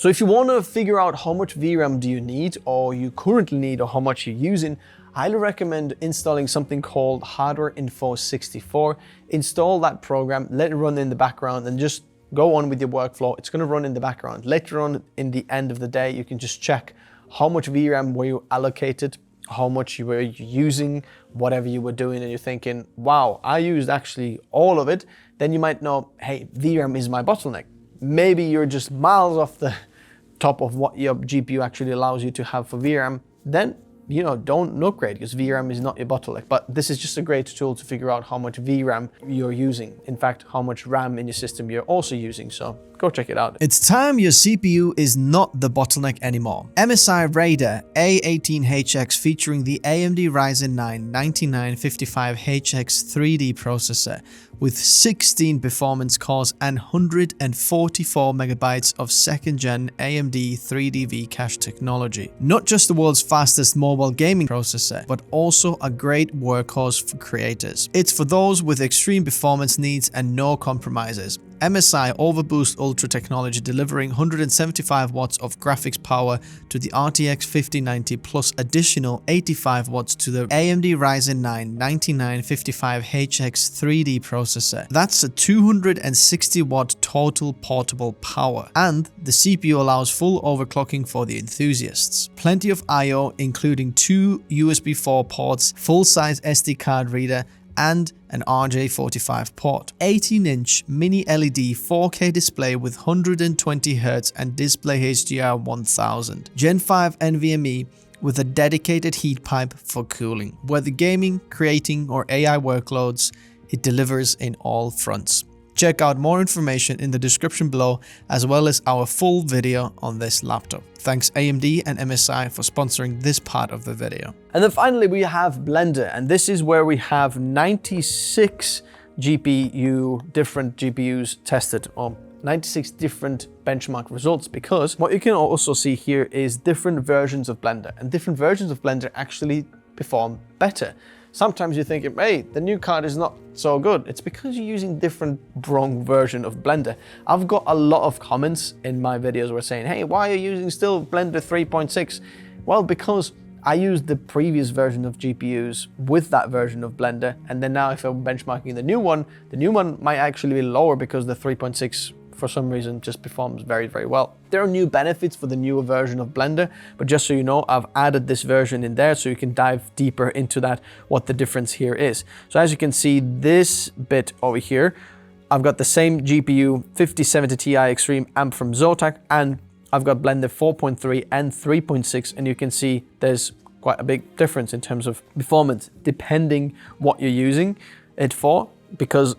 So if you want to figure out how much VRAM do you need, or you currently need, or how much you're using, I highly recommend installing something called Hardware Info 64. Install that program, let it run in the background, and just go on with your workflow. It's going to run in the background. Later on in the end of the day, you can just check how much VRAM were you allocated, how much you were using, whatever you were doing, and you're thinking, wow, I used actually all of it. Then you might know, hey, VRAM is my bottleneck. Maybe you're just miles off the top of what your GPU actually allows you to have for VRAM. Then, you know, don't upgrade, because VRAM is not your bottleneck. But this is just a great tool to figure out how much VRAM you're using. In fact, how much RAM in your system you're also using. So go check it out. It's time your CPU is not the bottleneck anymore. MSI Radeon A18HX featuring the AMD Ryzen 9 9955HX 3D processor with 16 performance cores and 144 megabytes of second-gen AMD 3D V-Cache technology. Not just the world's fastest mobile gaming processor, but also a great workhorse for creators. It's for those with extreme performance needs and no compromises. MSI Overboost Ultra technology delivering 175 watts of graphics power to the RTX 5090 plus additional 85 watts to the AMD Ryzen 9 9955HX 3D processor. That's a 260 watt total portable power, and the CPU allows full overclocking for the enthusiasts. Plenty of I/O including 2 USB 4 ports, full-size SD card reader, and an RJ45 port. 18-inch mini LED 4K display with 120Hz and display HDR 1000. Gen 5 NVMe with a dedicated heat pipe for cooling. Whether gaming, creating, or AI workloads, it delivers in all fronts. Check out more information in the description below, as well as our full video on this laptop. Thanks AMD and MSI for sponsoring this part of the video. And then finally we have Blender, and this is where we have 96 different GPUs tested, or 96 different benchmark results, because what you can also see here is different versions of Blender, and different versions of Blender actually perform better. Sometimes you're thinking, hey, the new card is not so good. It's because you're using different wrong version of Blender. I've got a lot of comments in my videos where saying, hey, why are you using still Blender 3.6? Well, because I used the previous version of GPUs with that version of Blender, and then now if I'm benchmarking the new one might actually be lower because the 3.6 for some reason just performs very, very well. There are new benefits for the newer version of Blender, but just so you know, I've added this version in there so you can dive deeper into that, what the difference here is. So as you can see, this bit over here, I've got the same GPU 5070 Ti Extreme amp from Zotac, and I've got Blender 4.3 and 3.6, and you can see there's quite a big difference in terms of performance, depending what you're using it for, because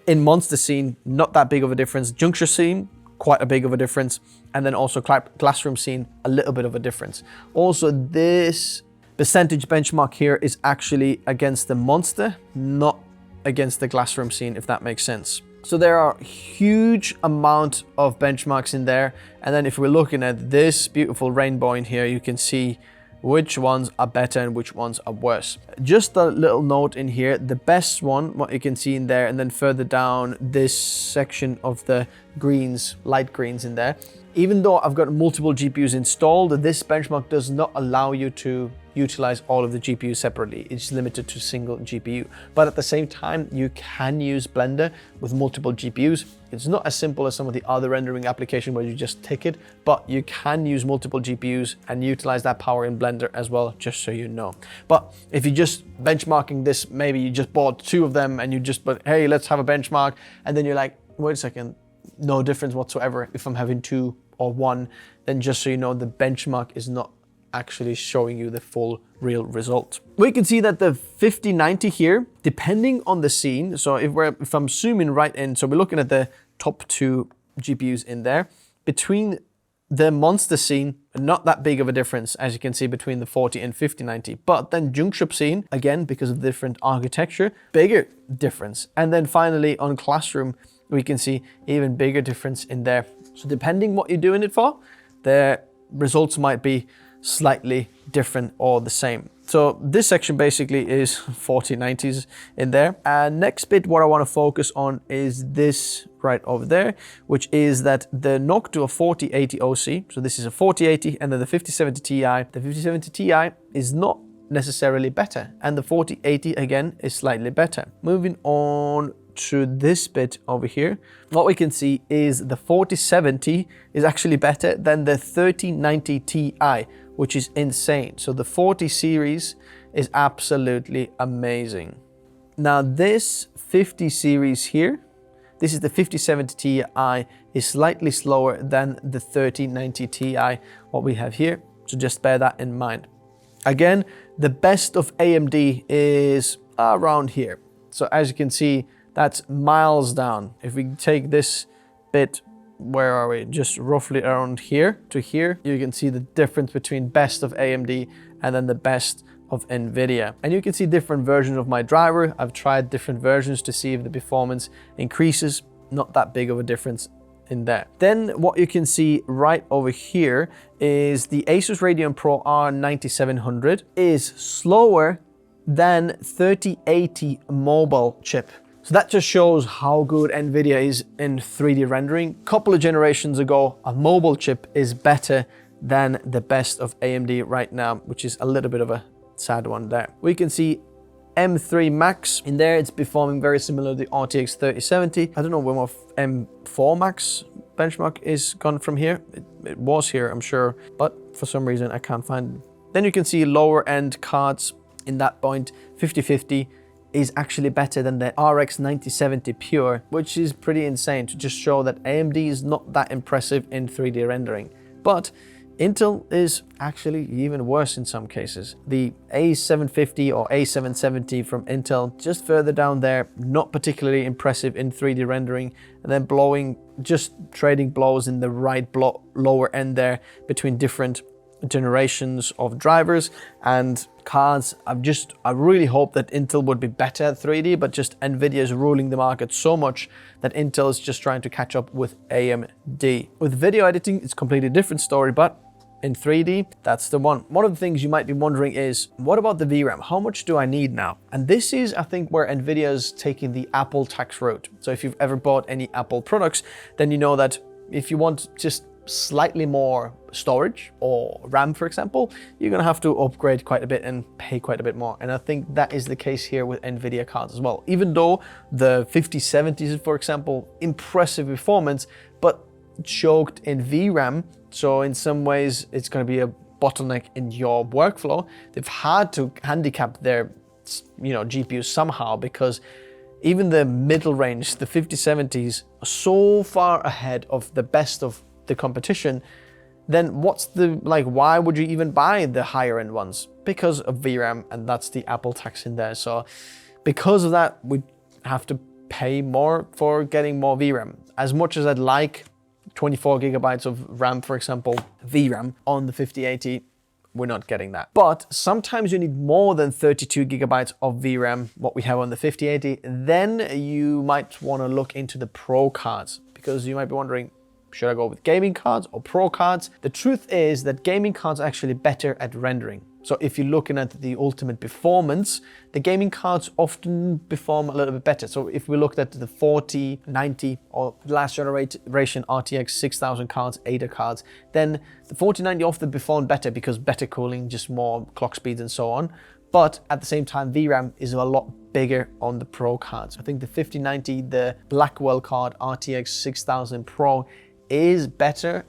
in Monster Scene, not that big of a difference. Juncture Scene, quite a big of a difference. And then also Classroom Scene, a little bit of a difference. Also, this percentage benchmark here is actually against the Monster, not against the Classroom Scene, if that makes sense. So there are huge amount of benchmarks in there. And then if we're looking at this beautiful rainbow in here, you can see which ones are better and which ones are worse. Just a little note in here, the best one, what you can see in there, and then further down this section of the greens, light greens in there. Even though I've got multiple GPUs installed, this benchmark does not allow you to utilize all of the GPUs separately. It's limited to single GPU. But at the same time, you can use Blender with multiple GPUs. It's not as simple as some of the other rendering applications where you just tick it, but you can use multiple GPUs and utilize that power in Blender as well, just so you know. But if you're just benchmarking this, maybe you just bought 2 of them and but hey, let's have a benchmark. And then you're like, wait a second, no difference whatsoever if I'm having 2 or 1, then just so you know, the benchmark is not actually showing you the full real result. We can see that the 5090 here, depending on the scene, so if I'm zooming right in, so we're looking at the top 2 GPUs in there, between the Monster Scene, not that big of a difference, as you can see, between the 40 and 5090. But then Juncture Scene, again, because of different architecture, bigger difference. And then finally on Classroom, we can see even bigger difference in there. So depending what you're doing it for, the results might be slightly different or the same. So this section basically is 4090s in there. And next bit, what I want to focus on is this right over there, which is that the Noctua 4080 OC, so this is a 4080, and then the 5070 Ti. The 5070 Ti is not necessarily better, and the 4080 again is slightly better. Moving on to this bit over here, what we can see is the 4070 is actually better than the 3090 Ti, which is insane. So the 40 series is absolutely amazing. Now this 50 series here, this is the 5070 Ti, is slightly slower than the 3090 Ti, what we have here. So just bear that in mind. Again, the best of AMD is around here. So as you can see, that's miles down. If we take this bit, where are we? Just roughly around here to here, you can see the difference between best of AMD and then the best of NVIDIA. And you can see different versions of my driver. I've tried different versions to see if the performance increases. Not that big of a difference in there. Then what you can see right over here is the Asus Radeon Pro R9700 is slower than 3080 mobile chip. So that just shows how good NVIDIA is in 3D rendering. A couple of generations ago, a mobile chip is better than the best of AMD right now, which is a little bit of a sad one there. We can see M3 Max in there. It's performing very similar to the RTX 3070. I don't know where my M4 Max benchmark is gone from here. It was here, I'm sure, but for some reason I can't find it. Then you can see lower end cards in that point. 5050 is actually better than the RX 9070 Pure, which is pretty insane to just show that AMD is not that impressive in 3D rendering. But Intel is actually even worse in some cases. The A750 or A770 from Intel, just further down there, not particularly impressive in 3D rendering, and then just trading blows in the right lower end there between different generations of drivers and cards. I really hope that Intel would be better at 3D, but just NVIDIA is ruling the market so much that Intel is just trying to catch up with AMD. With video editing, it's a completely different story, but in 3D, that's the one. One of the things you might be wondering is, what about the VRAM? How much do I need now? And this is, I think, where NVIDIA is taking the Apple tax route. So if you've ever bought any Apple products, then you know that if you want just slightly more storage or RAM, for example, you're gonna have to upgrade quite a bit and pay quite a bit more. And I think that is the case here with NVIDIA cards as well. Even though the 5070s, for example, impressive performance, but choked in VRAM. So in some ways, it's gonna be a bottleneck in your workflow. They've had to handicap their, GPUs somehow, because even the middle range, the 5070s, are so far ahead of the best of the competition. Then why would you even buy the higher end ones? Because of VRAM, and that's the Apple tax in there. So because of that, we have to pay more for getting more VRAM. As much as I'd like 24 gigabytes of RAM, for example, VRAM on the 5080, we're not getting that. But sometimes you need more than 32 gigabytes of VRAM, what we have on the 5080. Then you might want to look into the Pro cards, because you might be wondering, should I go with gaming cards or Pro cards? The truth is that gaming cards are actually better at rendering. So if you're looking at the ultimate performance, the gaming cards often perform a little bit better. So if we looked at the 4090 or last generation RTX 6000 cards, Ada cards, then the 4090 often performed better because better cooling, just more clock speeds and so on. But at the same time, VRAM is a lot bigger on the Pro cards. I think the 5090, the Blackwell card RTX 6000 Pro is better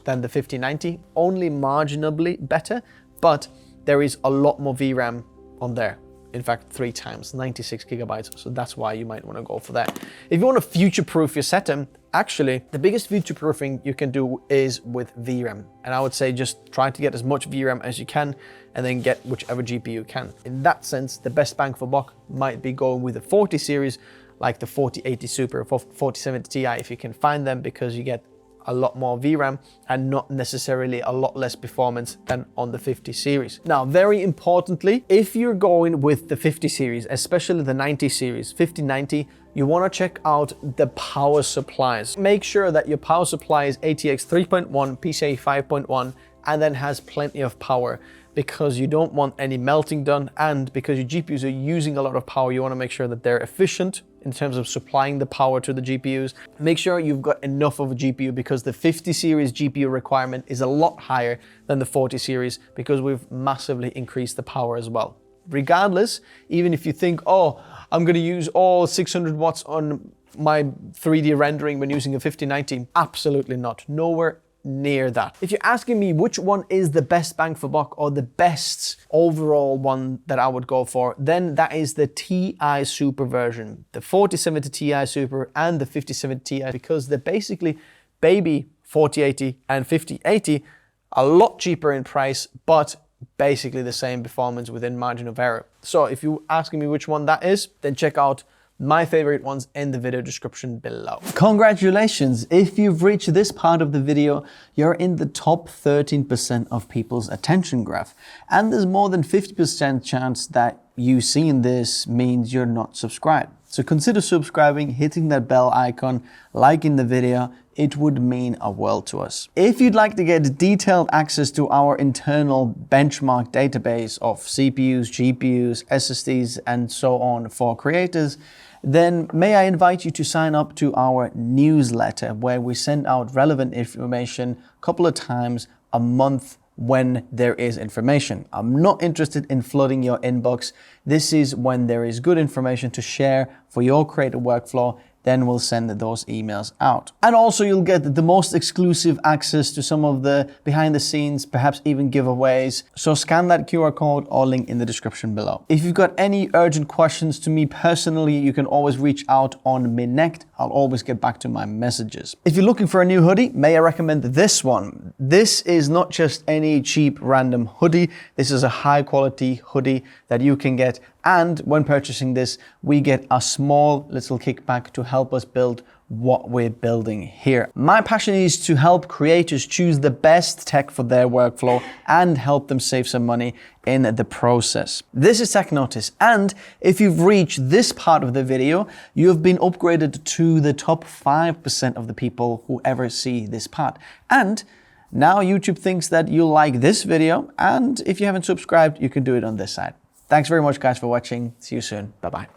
than the 5090, only marginally better, but there is a lot more VRAM on there. In fact, 3 times, 96 gigabytes. So that's why you might want to go for that. If you want to future-proof your setup, actually, the biggest future-proofing you can do is with VRAM. And I would say just try to get as much VRAM as you can and then get whichever GPU you can. In that sense, the best bang for buck might be going with the 40 series, like the 4080 Super or 4070 Ti if you can find them, because you get a lot more VRAM and not necessarily a lot less performance than on the 50 series. Now, very importantly, if you're going with the 50 series, especially the 90 series, 5090, you want to check out the power supplies. Make sure that your power supply is ATX 3.1, PCIe 5.1, and then has plenty of power, because you don't want any melting done, and because your GPUs are using a lot of power, you want to make sure that they're efficient in terms of supplying the power to the GPUs. Make sure you've got enough of a GPU, because the 50 series GPU requirement is a lot higher than the 40 series because we've massively increased the power as well. Regardless, even if you think, oh, I'm going to use all 600 watts on my 3D rendering when using a 5090, absolutely not. Nowhere near that. If you're asking me which one is the best bang for buck or the best overall one that I would go for, then that is the Ti Super version, the 4070 Ti Super and the 5070 Ti, because they're basically baby 4080 and 5080, a lot cheaper in price, but basically the same performance within margin of error. So if you're asking me which one that is, then check out my favorite ones in the video description below. Congratulations! If you've reached this part of the video, you're in the top 13% of people's attention graph. And there's more than 50% chance that you seeing this means you're not subscribed. So consider subscribing, hitting that bell icon, liking the video. It would mean a world to us. If you'd like to get detailed access to our internal benchmark database of CPUs, GPUs, SSDs, and so on for creators, then may I invite you to sign up to our newsletter, where we send out relevant information a couple of times a month when there is information. I'm not interested in flooding your inbox. This is when there is good information to share for your creative workflow. Then we'll send those emails out. And also you'll get the most exclusive access to some of the behind the scenes, perhaps even giveaways. So scan that QR code or link in the description below. If you've got any urgent questions to me personally, you can always reach out on Minect. I'll always get back to my messages. If you're looking for a new hoodie, may I recommend this one. This is not just any cheap random hoodie. This is a high quality hoodie that you can get. And when purchasing this, we get a small little kickback to help us build what we're building here. My passion is to help creators choose the best tech for their workflow and help them save some money in the process. This is Tech Notice, and if you've reached this part of the video, you have been upgraded to the top 5% of the people who ever see this part. And now YouTube thinks that you'll like this video, and if you haven't subscribed, you can do it on this side. Thanks very much, guys, for watching. See you soon. Bye-bye.